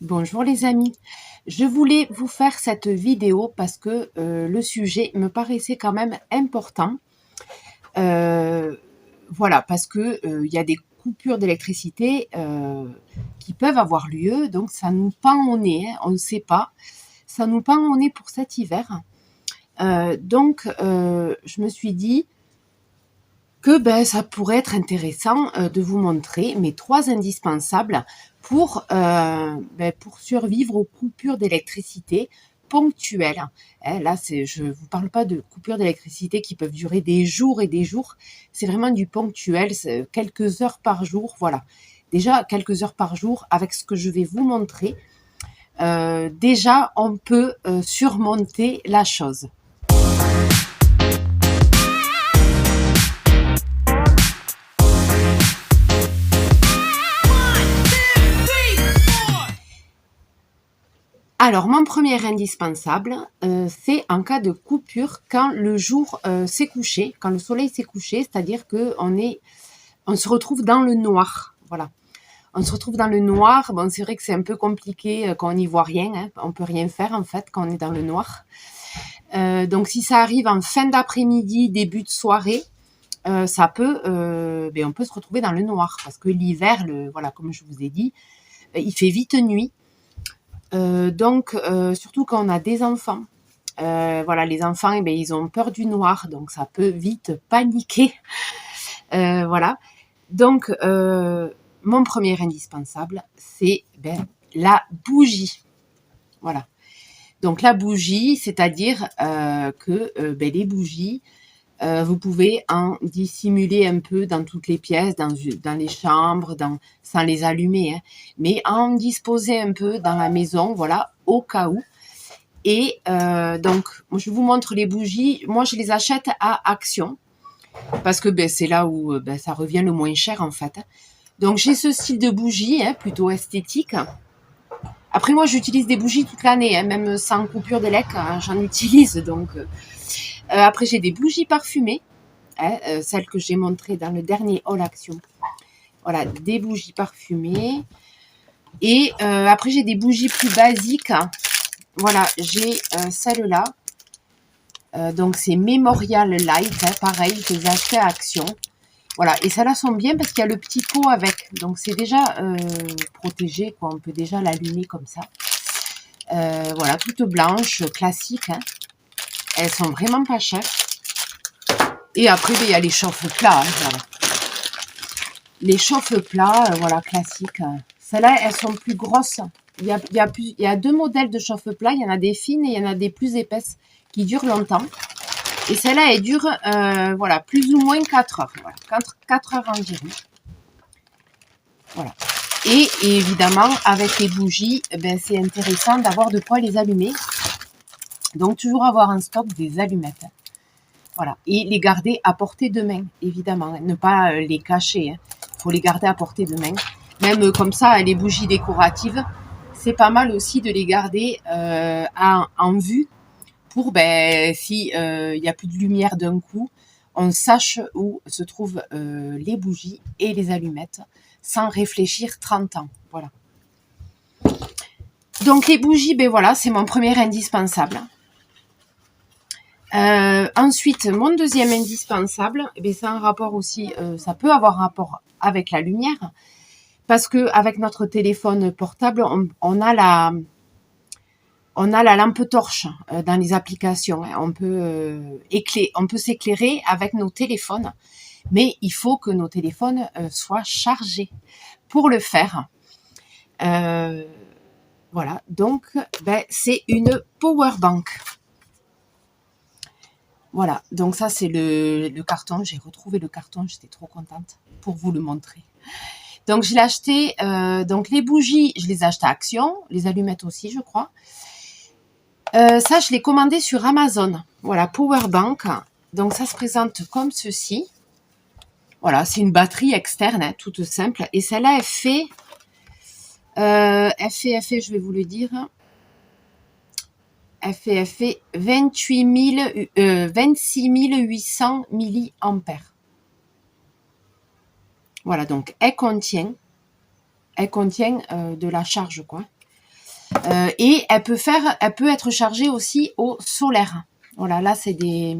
Bonjour les amis, je voulais vous faire cette vidéo parce que le sujet me paraissait quand même important. Euh, voilà, parce que il y a des coupures d'électricité qui peuvent avoir lieu, donc ça nous pend au nez, hein, on ne sait pas. Ça nous pend au nez pour cet hiver. Je me suis dit que ça pourrait être intéressant de vous montrer mes 3 indispensables pour survivre aux coupures d'électricité ponctuelles. Hein, là, je ne vous parle pas de coupures d'électricité qui peuvent durer des jours et des jours. C'est vraiment du ponctuel, c'est quelques heures par jour. Voilà. Déjà, quelques heures par jour, avec ce que je vais vous montrer, déjà, on peut surmonter la chose. Alors, mon premier indispensable, c'est en cas de coupure quand le jour s'est couché, quand le soleil s'est couché, c'est-à-dire on se retrouve dans le noir. Voilà. On se retrouve dans le noir. Bon, c'est vrai que c'est un peu compliqué quand on n'y voit rien. Hein. On peut rien faire en fait quand on est dans le noir. Donc, si ça arrive en fin d'après-midi, début de soirée, on peut se retrouver dans le noir parce que l'hiver, voilà, comme je vous ai dit, il fait vite nuit. Surtout quand on a des enfants. Voilà, les enfants, ils ont peur du noir, donc ça peut vite paniquer. Voilà. Donc, mon premier indispensable, c'est la bougie. Voilà. Donc la bougie, c'est-à-dire que les bougies, vous pouvez en dissimuler un peu dans toutes les pièces, dans les chambres, sans les allumer, hein, mais en disposer un peu dans la maison, voilà, au cas où. Et je vous montre les bougies. Moi, je les achète à Action parce que c'est là où ça revient le moins cher en fait. Donc j'ai ce style de bougie, hein, plutôt esthétique. Après moi, j'utilise des bougies toute l'année, hein, même sans coupure d'élec, hein, j'en utilise. Après j'ai des bougies parfumées, hein, celles que j'ai montrées dans le dernier haul Action. Voilà, des bougies parfumées. Et après j'ai des bougies plus basiques. Voilà, j'ai celle-là. Donc c'est Memorial Light, hein, pareil, que j'ai acheté à Action. Voilà, et celles-là sont bien parce qu'il y a le petit pot avec. Donc c'est déjà protégé, quoi. On peut déjà l'allumer comme ça. Voilà, toutes blanches, classiques. Hein. Elles sont vraiment pas chères. Et après, il y a les chauffe-plats. Hein, voilà. Les chauffe-plats, voilà, classiques. Celles-là, elles sont plus grosses. Il y a 2 modèles de chauffe-plats. Il y en a des fines et il y en a des plus épaisses qui durent longtemps. Et celle-là, elle dure voilà, plus ou moins 4 heures. Voilà, 4 heures environ. Voilà. Et évidemment, avec les bougies, c'est intéressant d'avoir de quoi les allumer. Donc, toujours avoir en stock des allumettes. Voilà. Et les garder à portée de main, évidemment. Ne pas les cacher. Il faut les garder à portée de main. Même comme ça, les bougies décoratives, c'est pas mal aussi de les garder en vue pour, si il n'y a plus de lumière d'un coup, on sache où se trouvent les bougies et les allumettes sans réfléchir 30 ans. Voilà. Donc les bougies, voilà, c'est mon premier indispensable. Ensuite, mon deuxième indispensable, c'est un rapport aussi, ça peut avoir un rapport avec la lumière, parce que avec notre téléphone portable, on a la lampe torche dans les applications. Hein. On peut s'éclairer avec nos téléphones, mais il faut que nos téléphones soient chargés. Pour le faire, voilà, donc c'est une power bank. Voilà, donc ça c'est le carton. J'ai retrouvé le carton, j'étais trop contente pour vous le montrer. Donc je l'ai acheté, donc les bougies, je les ai achetées à Action, les allumettes aussi, je crois. Ça, je l'ai commandé sur Amazon. Voilà, Powerbank. Donc, ça se présente comme ceci. Voilà, c'est une batterie externe, hein, toute simple. Et celle-là, je vais vous le dire. Elle fait 26 800 milliampères. Voilà, donc elle contient de la charge, quoi. Et elle peut être chargée aussi au solaire. Voilà, là c'est des...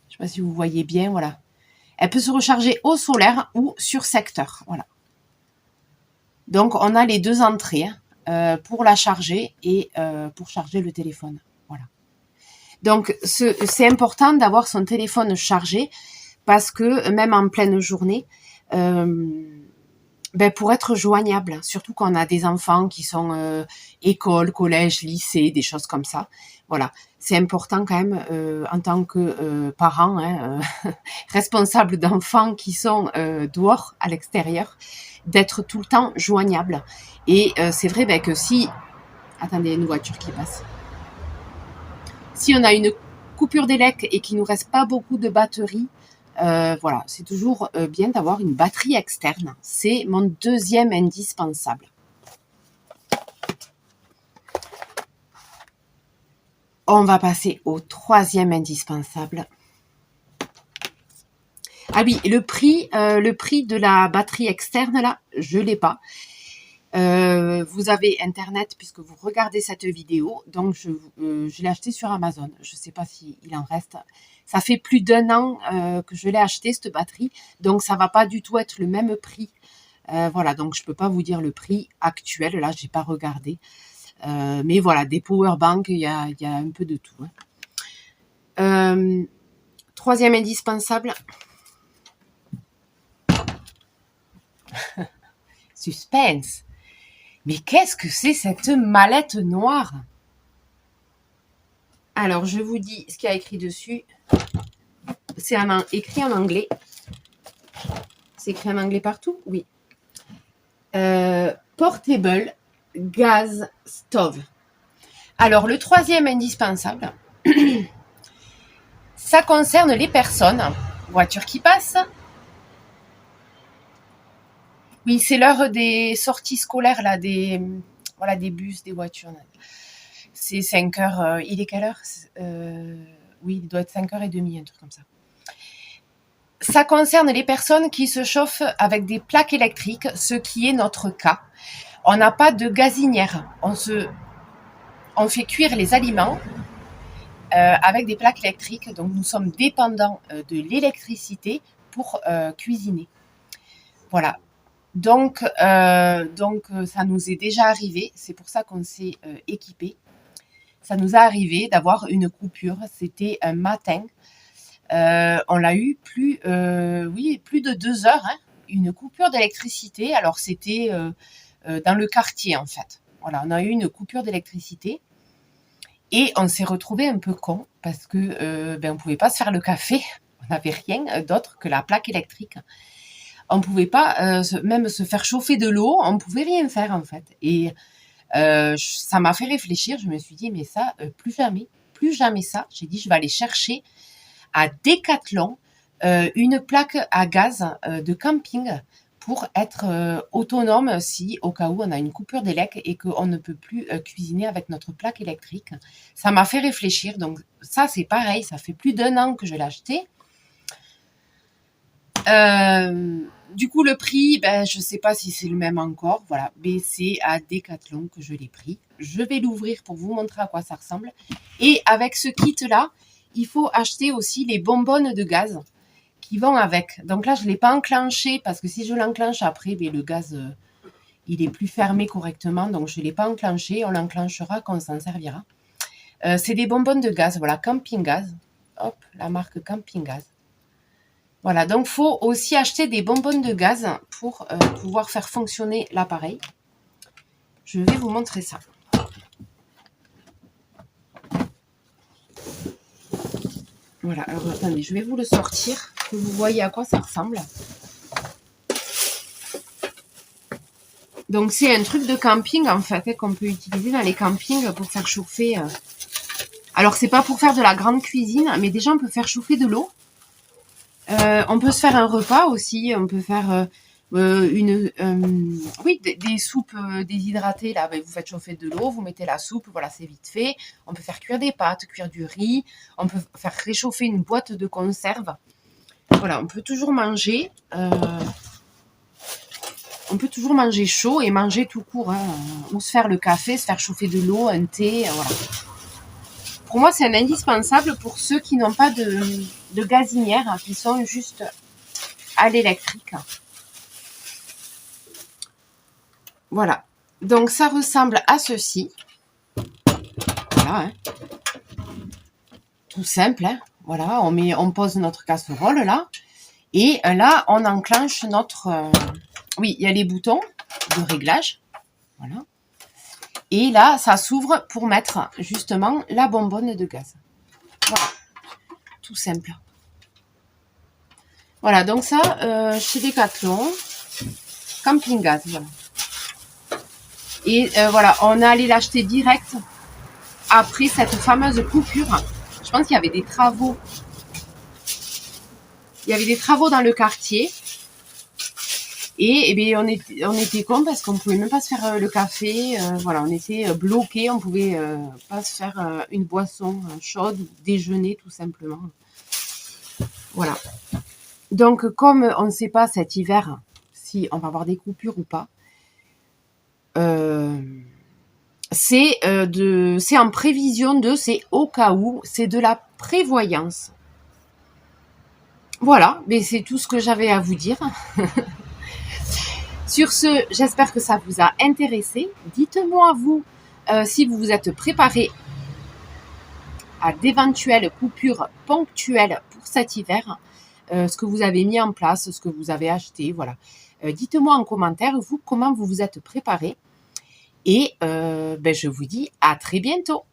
Je sais pas si vous voyez bien, voilà. Elle peut se recharger au solaire ou sur secteur, voilà. Donc on a les deux entrées pour la charger et pour charger le téléphone, voilà. Donc c'est important d'avoir son téléphone chargé parce que même en pleine journée, pour être joignable, surtout quand on a des enfants qui sont école, collège, lycée, des choses comme ça. Voilà, c'est important quand même en tant que parent, responsable d'enfants qui sont dehors, à l'extérieur, d'être tout le temps joignable. Et c'est vrai que si... Attendez, une voiture qui passe. Si on a une coupure d'élec et qu'il nous reste pas beaucoup de batterie, voilà, c'est toujours bien d'avoir une batterie externe. C'est mon deuxième indispensable. On va passer au troisième indispensable. Ah oui, le prix de la batterie externe, là, je l'ai pas. Vous avez Internet puisque vous regardez cette vidéo, donc je l'ai acheté sur Amazon. Je ne sais pas s'il en reste. Ça fait plus d'1 an que je l'ai acheté, cette batterie, donc ça va pas du tout être le même prix. Voilà, donc je peux pas vous dire le prix actuel, là, j'ai pas regardé. Mais voilà, des powerbanks, il y a un peu de tout. Troisième indispensable. Suspense. Mais qu'est-ce que c'est cette mallette noire? Alors, je vous dis ce qu'il y a écrit dessus. C'est écrit en anglais. C'est écrit en anglais partout? Oui. Portable gas stove. Alors, le troisième indispensable, ça concerne les personnes. Voiture qui passe. Oui, c'est l'heure des sorties scolaires, là, des bus, des voitures. C'est 5 heures. Il est quelle heure? Oui, il doit être 5h30, un truc comme ça. Ça concerne les personnes qui se chauffent avec des plaques électriques, ce qui est notre cas. On n'a pas de gazinière. On fait cuire les aliments avec des plaques électriques. Donc, nous sommes dépendants de l'électricité pour cuisiner. Voilà. Donc, ça nous est déjà arrivé. C'est pour ça qu'on s'est équipé. Ça nous est arrivé d'avoir une coupure. C'était un matin. On l'a eu plus de 2 heures. Une coupure d'électricité. Alors, c'était dans le quartier, en fait. Voilà, on a eu une coupure d'électricité. Et on s'est retrouvé un peu con parce que on pouvait pas se faire le café. On n'avait rien d'autre que la plaque électrique. On pouvait pas même se faire chauffer de l'eau, on pouvait rien faire en fait. Et ça m'a fait réfléchir, je me suis dit mais ça, plus jamais ça. J'ai dit je vais aller chercher à Decathlon une plaque à gaz de camping pour être autonome si au cas où on a une coupure d'élec et qu'on ne peut plus cuisiner avec notre plaque électrique. Ça m'a fait réfléchir, donc ça c'est pareil, ça fait plus d'1 an que je l'ai acheté. Du coup, le prix, je sais pas si c'est le même encore. Voilà, mais c'est à Decathlon que je l'ai pris. Je vais l'ouvrir pour vous montrer à quoi ça ressemble. Et avec ce kit-là, il faut acheter aussi les bonbonnes de gaz qui vont avec. Donc là, je l'ai pas enclenché parce que si je l'enclenche après, le gaz, il est plus fermé correctement. Donc, je l'ai pas enclenché. On l'enclenchera quand on s'en servira. C'est des bonbonnes de gaz. Voilà, Camping Gaz. Hop, la marque Camping Gaz. Voilà, donc il faut aussi acheter des bonbonnes de gaz pour pouvoir faire fonctionner l'appareil. Je vais vous montrer ça. Voilà, alors attendez, je vais vous le sortir, que vous voyez à quoi ça ressemble. Donc c'est un truc de camping en fait, qu'on peut utiliser dans les campings pour faire chauffer. Alors c'est pas pour faire de la grande cuisine, mais déjà on peut faire chauffer de l'eau. On peut se faire un repas aussi, on peut faire des soupes déshydratées. Là, vous faites chauffer de l'eau, vous mettez la soupe, voilà, c'est vite fait. On peut faire cuire des pâtes, cuire du riz. On peut faire réchauffer une boîte de conserve. Voilà, on peut toujours manger. on peut toujours manger chaud et manger tout court, hein, ou se faire le café, se faire chauffer de l'eau, un thé, voilà. Pour moi, c'est un indispensable pour ceux qui n'ont pas de gazinière, qui sont juste à l'électrique. Voilà. Donc, ça ressemble à ceci. Voilà. Hein. Tout simple. Hein. Voilà, on pose notre casserole là. Et là, on enclenche notre... oui, il y a les boutons de réglage. Voilà. Et là, ça s'ouvre pour mettre justement la bonbonne de gaz. Voilà. Tout simple. Voilà, donc ça, chez Decathlon, camping gaz. Voilà. Et voilà, on est allé l'acheter direct après cette fameuse coupure. Je pense qu'il y avait des travaux. Il y avait des travaux dans le quartier. Et, bien, on était cons parce qu'on pouvait même pas se faire le café. Voilà, on était bloqués. On pouvait pas se faire une boisson chaude ou déjeuner tout simplement. Voilà. Donc, comme on ne sait pas cet hiver si on va avoir des coupures ou pas, c'est en prévision de, c'est au cas où, c'est de la prévoyance. Voilà, mais c'est tout ce que j'avais à vous dire. Sur ce, j'espère que ça vous a intéressé. Dites-moi vous si vous vous êtes préparé à d'éventuelles coupures ponctuelles pour cet hiver, ce que vous avez mis en place, ce que vous avez acheté, voilà. Dites-moi en commentaire, vous, comment vous vous êtes préparé. Et je vous dis à très bientôt.